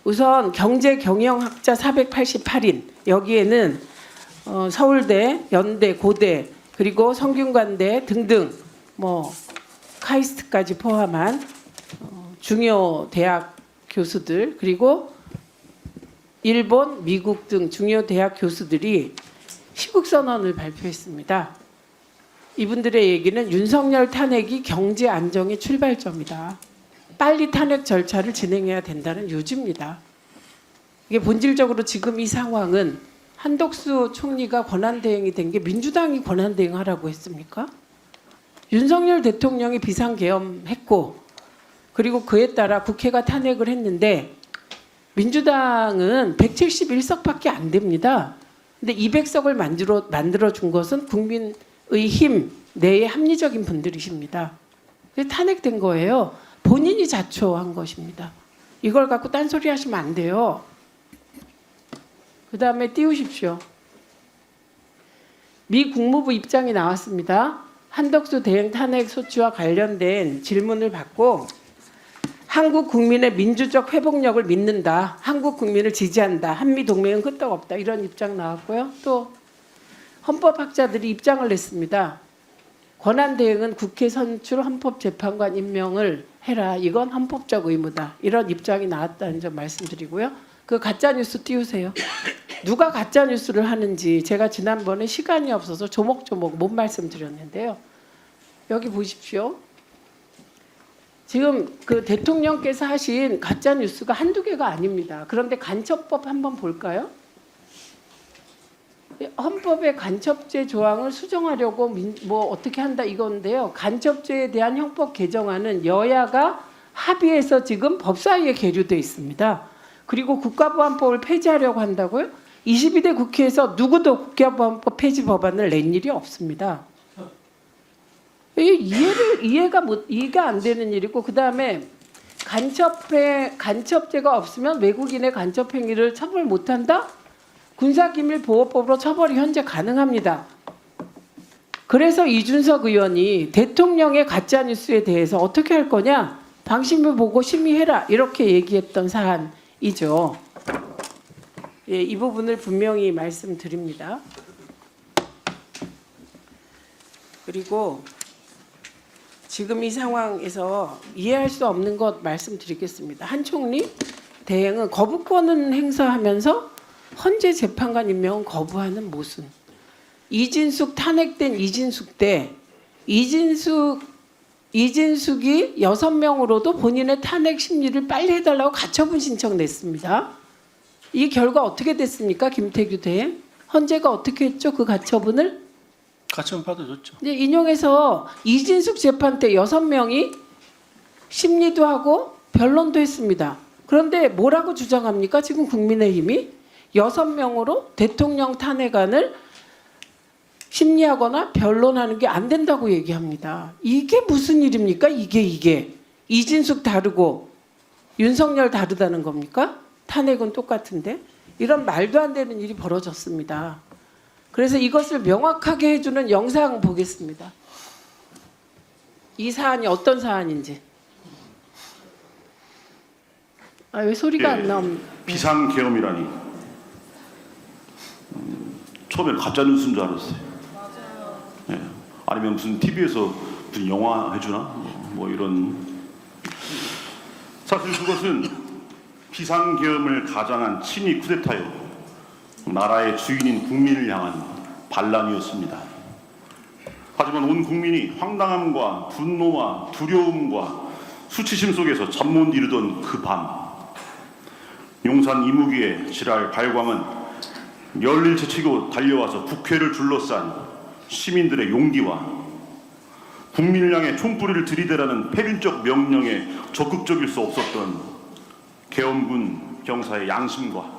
우선 경제경영학자 488인 여기에는 서울대, 연대, 고대 그리고 성균관대 등등 뭐 카이스트까지 포함한 중요 대학 교수들 그리고 일본, 미국 등 중요 대학 교수들이 시국선언을 발표했습니다. 이분들의 얘기는 윤석열 탄핵이 경제 안정의 출발점이다. 빨리 탄핵 절차를 진행해야 된다는 요지입니다. 이게 본질적으로 지금 이 상황은 한덕수 총리가 권한대행이 된 게 민주당이 권한대행하라고 했습니까? 윤석열 대통령이 비상계엄했고 그리고 그에 따라 국회가 탄핵을 했는데 민주당은 171석밖에 안 됩니다. 근데 200석을 만들어 준 것은 국민의 힘 내의 합리적인 분들이십니다. 탄핵된 거예요. 본인이 자초한 것입니다. 이걸 갖고 딴소리 하시면 안 돼요. 그 다음에 띄우십시오. 미 국무부 입장이 나왔습니다. 한덕수 대행 탄핵 소추와 관련된 질문을 받고 한국 국민의 민주적 회복력을 믿는다. 한국 국민을 지지한다. 한미동맹은 끄떡없다. 이런 입장 나왔고요. 또 헌법학자들이 입장을 냈습니다. 권한대행은 국회 선출 헌법재판관 임명을 해라. 이건 헌법적 의무다. 이런 입장이 나왔다는 점 말씀드리고요. 그 가짜뉴스 띄우세요. 누가 가짜뉴스를 하는지 제가 지난번에 시간이 없어서 조목조목 못 말씀드렸는데요. 여기 보십시오. 지금 그 대통령께서 하신 가짜뉴스가 한두 개가 아닙니다. 그런데 간첩법 한번 볼까요? 헌법의 간첩죄 조항을 수정하려고 뭐 어떻게 한다 이건데요. 간첩죄에 대한 형법 개정안은 여야가 합의해서 지금 법사위에 계류돼 있습니다. 그리고 국가보안법을 폐지하려고 한다고요? 22대 국회에서 누구도 국가보안법 폐지 법안을 낸 일이 없습니다. 이해가 안 되는 일이고 그 다음에 간첩죄가 없으면 외국인의 간첩 행위를 처벌 못한다? 군사기밀보호법으로 처벌이 현재 가능합니다. 그래서 이준석 의원이 대통령의 가짜뉴스에 대해서 어떻게 할 거냐? 방심을 보고 심의해라 이렇게 얘기했던 사안이죠. 예, 이 부분을 분명히 말씀드립니다. 그리고 지금 이 상황에서 이해할 수 없는 것 말씀드리겠습니다. 한 총리 대행은 거부권은 행사하면서 헌재 재판관 임명은 거부하는 모순. 이진숙 탄핵된 이진숙 때 이진숙이 6명으로도 본인의 탄핵 심리를 빨리 해달라고 가처분 신청 냈습니다. 이 결과 어떻게 됐습니까? 김태규 대행. 헌재가 어떻게 했죠? 그 가처분을? 가처분 받아줬죠. 네, 인용해서 이진숙 재판 때 6명이 심리도 하고 변론도 했습니다. 그런데 뭐라고 주장합니까? 지금 국민의힘이 6명으로 대통령 탄핵안을 심리하거나 변론하는 게 안 된다고 얘기합니다. 이게 무슨 일입니까? 이게 이진숙 다르고 윤석열 다르다는 겁니까? 탄핵은 똑같은데 이런 말도 안 되는 일이 벌어졌습니다. 그래서 이것을 명확하게 해주는 영상 보겠습니다. 이 사안이 어떤 사안인지. 왜 소리가 안 나옵니까? 비상계엄이라니. 처음에 가짜뉴스인 줄 알았어요. 예. 아니면 무슨 TV에서 무슨 영화 해주나? 뭐 이런. 사실 그것은 비상계엄을 가장한 친위 쿠데타요. 나라의 주인인 국민을 향한 반란이었습니다. 하지만 온 국민이 황당함과 분노와 두려움과 수치심 속에서 잠 못 이루던 그 밤, 용산 이무기의 지랄 발광은 열일 제치고 달려와서 국회를 둘러싼 시민들의 용기와 국민을 향해 총뿌리를 들이대라는 패륜적 명령에 적극적일 수 없었던 계엄군 경사의 양심과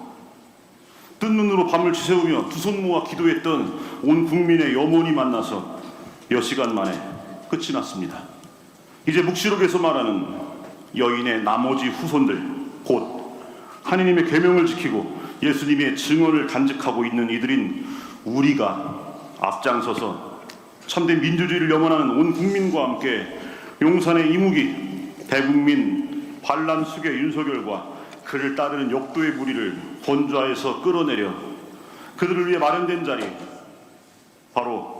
뜬 눈으로 밤을 지새우며 두 손 모아 기도했던 온 국민의 염원이 만나서 몇 시간 만에 끝이 났습니다. 이제 묵시록에서 말하는 여인의 나머지 후손들, 곧 하느님의 계명을 지키고 예수님의 증언을 간직하고 있는 이들인 우리가 앞장서서 참된 민주주의를 염원하는 온 국민과 함께 용산의 이무기, 대국민 반란 수괴 윤석열과 그를 따르는 욕도의 무리를 본좌에서 끌어내려 그들을 위해 마련된 자리, 바로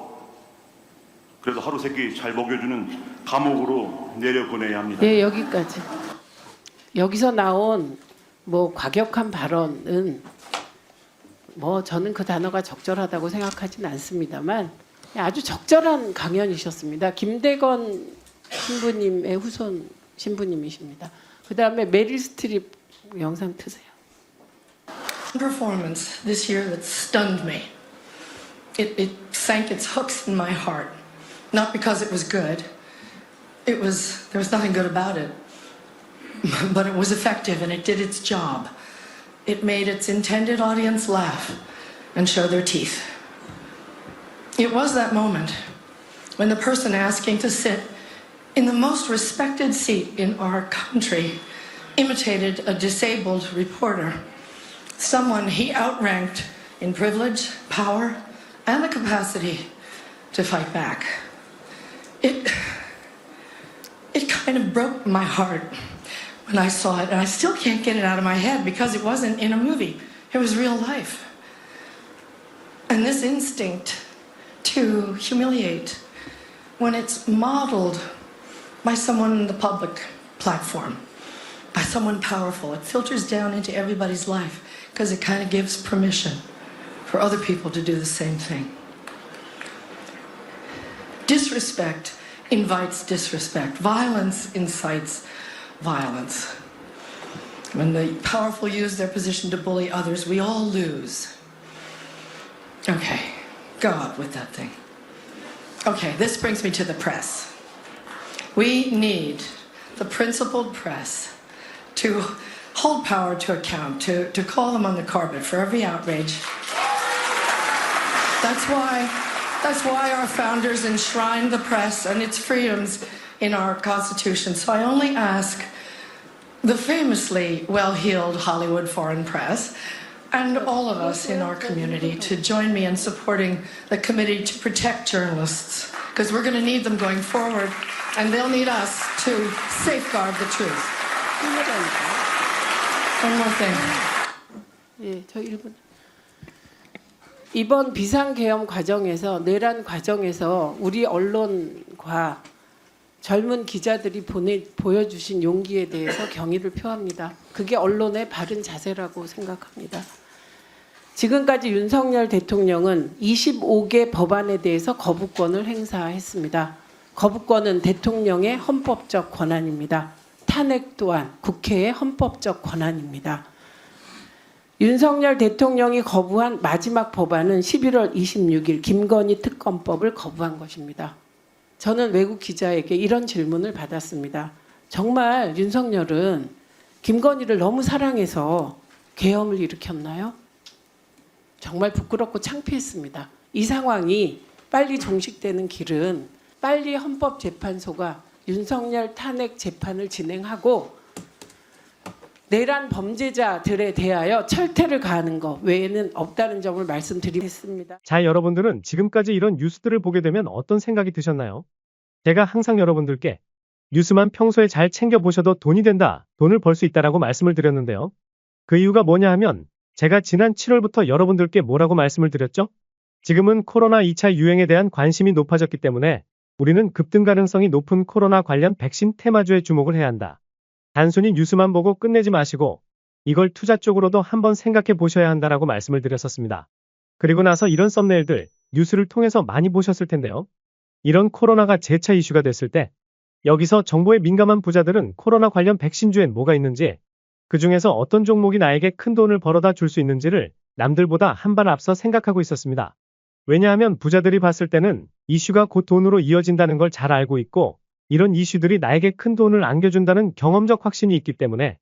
그래도 하루 세끼 잘 먹여주는 감옥으로 내려보내야 합니다. 네, 여기까지. 여기서 나온 뭐 과격한 발언은 뭐 저는 그 단어가 적절하다고 생각하지는 않습니다만 아주 적절한 강연이셨습니다. 김대건 신부님의 후손 신부님이십니다. 그다음에 메릴 스트립 영상 트세요. Performance this year that stunned me. It sank its hooks in my heart. Not because it was good. There was nothing good about it. But it was effective and it did its job. It made its intended audience laugh and show their teeth. It was that moment when the person asking to sit in the most respected seat in our country imitated a disabled reporter, someone he outranked in privilege, power, and the capacity to fight back. It kind of broke my heart when I saw it, and I still can't get it out of my head because it wasn't in a movie. It was real life. And this instinct to humiliate, when it's modeled by someone in the public platform, by someone powerful, it filters down into everybody's life because it kind of gives permission for other people to do the same thing. Disrespect invites disrespect. Violence incites violence. When the powerful use their position to bully others, we all lose. Okay, go up with that thing. Okay, this brings me to the press. We need the principled press to hold power to account, to call them on the carpet for every outrage. That's why our founders enshrined the press and its freedoms in our Constitution. So I only ask the famously well-heeled Hollywood foreign press and all of us in our community to join me in supporting the committee to protect journalists, because we're going to need them going forward, and they'll need us to safeguard the truth. One more thing. 예, 저 1분. 이번 비상계엄 과정에서 내란 과정에서 우리 언론과 젊은 기자들이 보여주신 용기에 대해서 경의를 표합니다. 그게 언론의 바른 자세라고 생각합니다. 지금까지 윤석열 대통령은 25개 법안에 대해서 거부권을 행사했습니다. 거부권은 대통령의 헌법적 권한입니다. 탄핵 또한 국회의 헌법적 권한입니다. 윤석열 대통령이 거부한 마지막 법안은 11월 26일 김건희 특검법을 거부한 것입니다. 저는 외국 기자에게 이런 질문을 받았습니다. 정말 윤석열은 김건희를 너무 사랑해서 계엄을 일으켰나요? 정말 부끄럽고 창피했습니다. 이 상황이 빨리 종식되는 길은 빨리 헌법재판소가 윤석열 탄핵 재판을 진행하고 내란 범죄자들에 대하여 철퇴를 가하는 것 외에는 없다는 점을 말씀드리겠습니다. 자, 여러분들은 지금까지 이런 뉴스들을 보게 되면 어떤 생각이 드셨나요? 제가 항상 여러분들께 뉴스만 평소에 잘 챙겨보셔도 돈이 된다, 돈을 벌 수 있다라고 말씀을 드렸는데요. 그 이유가 뭐냐 하면 제가 지난 7월부터 여러분들께 뭐라고 말씀을 드렸죠? 지금은 코로나 2차 유행에 대한 관심이 높아졌기 때문에 우리는 급등 가능성이 높은 코로나 관련 백신 테마주에 주목을 해야 한다. 단순히 뉴스만 보고 끝내지 마시고 이걸 투자 쪽으로도 한번 생각해 보셔야 한다라고 말씀을 드렸었습니다. 그리고 나서 이런 썸네일들 뉴스를 통해서 많이 보셨을 텐데요. 이런 코로나가 재차 이슈가 됐을 때 여기서 정보에 민감한 부자들은 코로나 관련 백신주엔 뭐가 있는지, 그 중에서 어떤 종목이 나에게 큰 돈을 벌어다 줄 수 있는지를 남들보다 한 발 앞서 생각하고 있었습니다. 왜냐하면 부자들이 봤을 때는 이슈가 곧 돈으로 이어진다는 걸 잘 알고 있고 이런 이슈들이 나에게 큰 돈을 안겨준다는 경험적 확신이 있기 때문에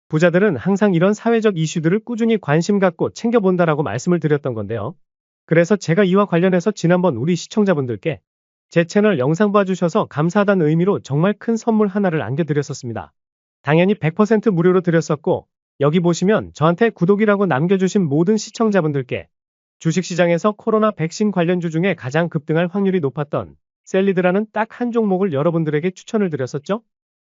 부자들은 항상 이런 사회적 이슈들을 꾸준히 관심 갖고 챙겨본다라고 말씀을 드렸던 건데요. 그래서 제가 이와 관련해서 지난번 우리 시청자분들께 제 채널 영상 봐주셔서 감사하다는 의미로 정말 큰 선물 하나를 안겨드렸었습니다. 당연히 100% 무료로 드렸었고 여기 보시면 저한테 구독이라고 남겨주신 모든 시청자분들께 주식시장에서 코로나 백신 관련주 중에 가장 급등할 확률이 높았던 셀리드라는 딱 한 종목을 여러분들에게 추천을 드렸었죠.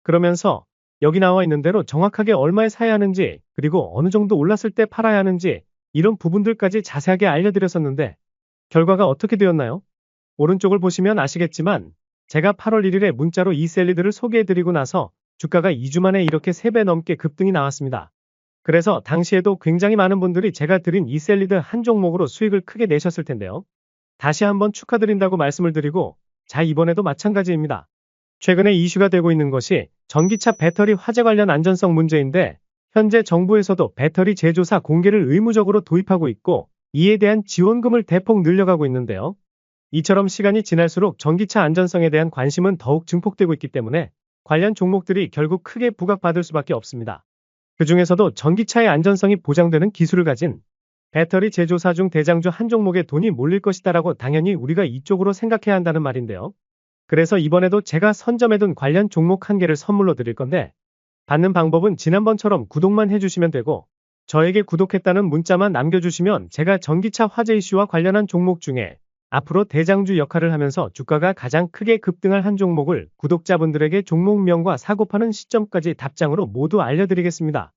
그러면서 여기 나와 있는 대로 정확하게 얼마에 사야 하는지, 그리고 어느 정도 올랐을 때 팔아야 하는지, 이런 부분들까지 자세하게 알려드렸었는데, 결과가 어떻게 되었나요? 오른쪽을 보시면 아시겠지만, 제가 8월 1일에 문자로 이 샐리드를 소개해드리고 나서 주가가 2주 만에 이렇게 3배 넘게 급등이 나왔습니다. 그래서 당시에도 굉장히 많은 분들이 제가 드린 이 샐리드 한 종목으로 수익을 크게 내셨을 텐데요. 다시 한번 축하드린다고 말씀을 드리고, 자, 이번에도 마찬가지입니다. 최근에 이슈가 되고 있는 것이 전기차 배터리 화재 관련 안전성 문제인데, 현재 정부에서도 배터리 제조사 공개를 의무적으로 도입하고 있고, 이에 대한 지원금을 대폭 늘려가고 있는데요. 이처럼 시간이 지날수록 전기차 안전성에 대한 관심은 더욱 증폭되고 있기 때문에 관련 종목들이 결국 크게 부각받을 수밖에 없습니다. 그 중에서도 전기차의 안전성이 보장되는 기술을 가진 배터리 제조사 중 대장주 한 종목에 돈이 몰릴 것이다라고 당연히 우리가 이쪽으로 생각해야 한다는 말인데요. 그래서 이번에도 제가 선점해둔 관련 종목 한 개를 선물로 드릴 건데, 받는 방법은 지난번처럼 구독만 해주시면 되고, 저에게 구독했다는 문자만 남겨주시면 제가 전기차 화재 이슈와 관련한 종목 중에 앞으로 대장주 역할을 하면서 주가가 가장 크게 급등할 한 종목을 구독자분들에게 종목명과 사고 파는 시점까지 답장으로 모두 알려드리겠습니다.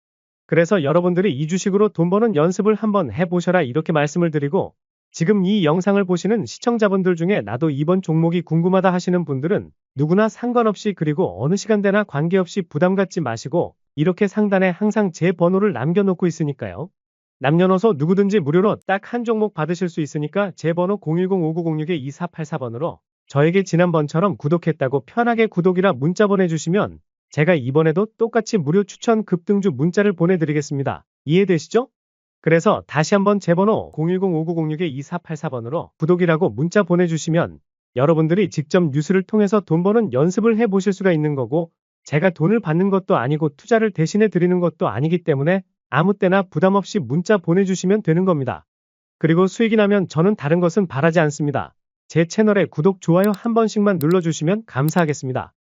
그래서 여러분들이 이 주식으로 돈 버는 연습을 한번 해보셔라 이렇게 말씀을 드리고, 지금 이 영상을 보시는 시청자분들 중에 나도 이번 종목이 궁금하다 하시는 분들은 누구나 상관없이 그리고 어느 시간대나 관계없이 부담 갖지 마시고 이렇게 상단에 항상 제 번호를 남겨놓고 있으니까요. 남녀노소 누구든지 무료로 딱 한 종목 받으실 수 있으니까 제 번호 010-5906-2484번으로 저에게 지난번처럼 구독했다고 편하게 구독이라 문자 보내주시면 제가 이번에도 똑같이 무료 추천 급등주 문자를 보내드리겠습니다. 이해되시죠? 그래서 다시 한번 제 번호 010-5906-2484번으로 구독이라고 문자 보내주시면 여러분들이 직접 뉴스를 통해서 돈 버는 연습을 해보실 수가 있는 거고, 제가 돈을 받는 것도 아니고 투자를 대신해 드리는 것도 아니기 때문에 아무 때나 부담 없이 문자 보내주시면 되는 겁니다. 그리고 수익이 나면 저는 다른 것은 바라지 않습니다. 제 채널에 구독, 좋아요 한 번씩만 눌러주시면 감사하겠습니다.